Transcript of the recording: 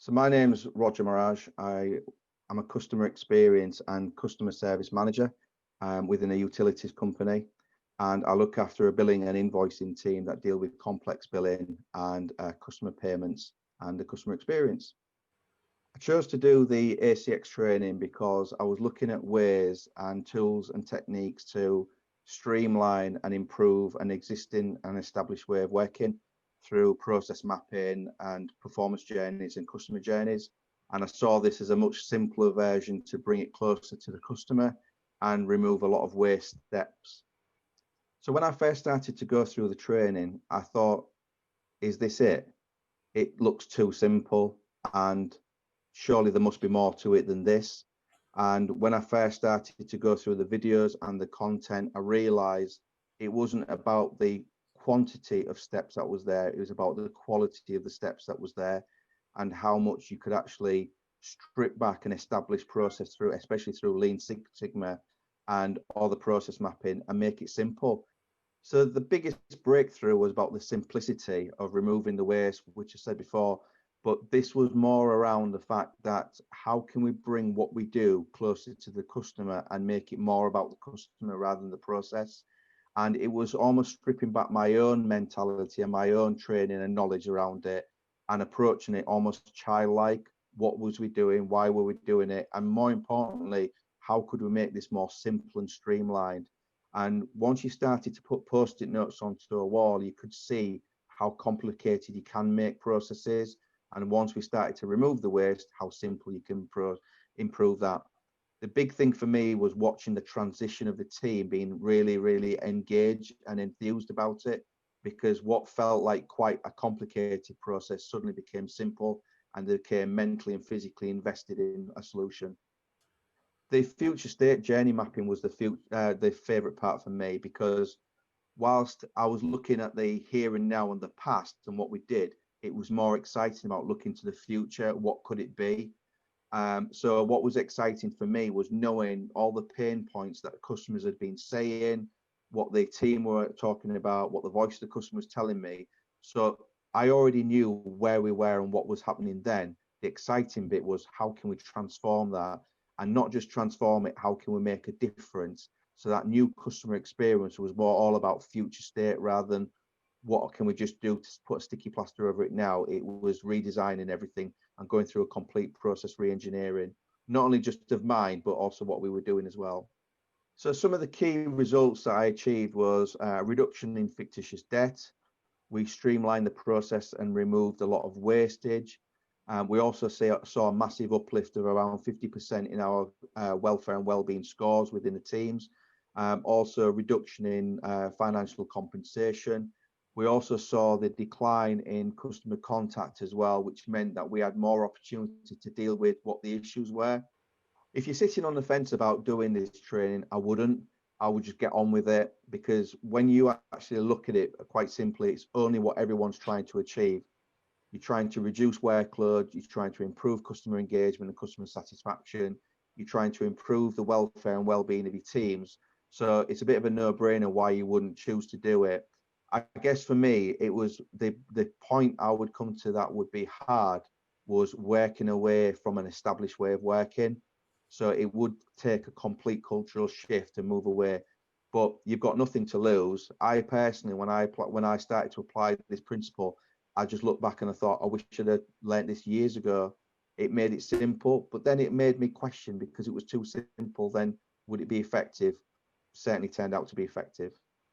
So my name's Rodger Maragh. I'm a customer experience and customer service manager within a utilities company, and I look after a billing and invoicing team that deal with complex billing and customer payments and the customer experience. I chose to do the ACX training because I was looking at ways and tools and techniques to streamline and improve an existing and established way of working through process mapping and performance journeys and customer journeys. And I saw this as a much simpler version to bring it closer to the customer and remove a lot of waste steps. So when I first started to go through the training, I thought, is this it? It looks too simple, and surely there must be more to it than this. And when I first started to go through the videos and the content, I realized it wasn't about the quantity of steps that was there, it was about the quality of the steps that was there, and how much you could actually strip back an established process through, especially through Lean Six Sigma and all the process mapping, and make it simple. So the biggest breakthrough was about the simplicity of removing the waste, which I said before, but this was more around the fact that how can we bring what we do closer to the customer and make it more about the customer rather than the process. And it was almost stripping back my own mentality and my own training and knowledge around it and approaching it almost childlike. What was we doing? Why were we doing it? And more importantly, how could we make this more simple and streamlined? And once you started to put post-it notes onto a wall, you could see how complicated you can make processes. And once we started to remove the waste, how simple you can improve that. The big thing for me was watching the transition of the team being really, really engaged and enthused about it, because what felt like quite a complicated process suddenly became simple, and they became mentally and physically invested in a solution. The future state journey mapping was the favorite part for me, because whilst I was looking at the here and now and the past and what we did, it was more exciting about looking to the future. What could it be? So what was exciting for me was knowing all the pain points that the customers had been saying, what the team were talking about, what the voice of the customer was telling me. So I already knew where we were and what was happening then. The exciting bit was how can we transform that, and not just transform it, how can we make a difference? So that new customer experience was more all about future state rather than what can we just do to put a sticky plaster over it now. It was redesigning everything and going through a complete process re-engineering, not only just of mine, but also what we were doing as well. So some of the key results that I achieved was a reduction in fictitious debt. We streamlined the process and removed a lot of wastage. We also saw a massive uplift of around 50% in our welfare and wellbeing scores within the teams. Also a reduction in financial compensation. We also saw the decline in customer contact as well, which meant that we had more opportunity to deal with what the issues were. If you're sitting on the fence about doing this training, I wouldn't. I would just get on with it, because when you actually look at it quite simply, it's only what everyone's trying to achieve. You're trying to reduce workload, you're trying to improve customer engagement and customer satisfaction, you're trying to improve the welfare and well-being of your teams. So it's a bit of a no-brainer why you wouldn't choose to do it. I guess for me, it was the point I would come to that would be hard was working away from an established way of working. So it would take a complete cultural shift to move away, but you've got nothing to lose. I personally, when I started to apply this principle, I just looked back and I thought, I wish I'd have learned this years ago. It made it simple, but then it made me question, because it was too simple, then would it be effective? Certainly turned out to be effective.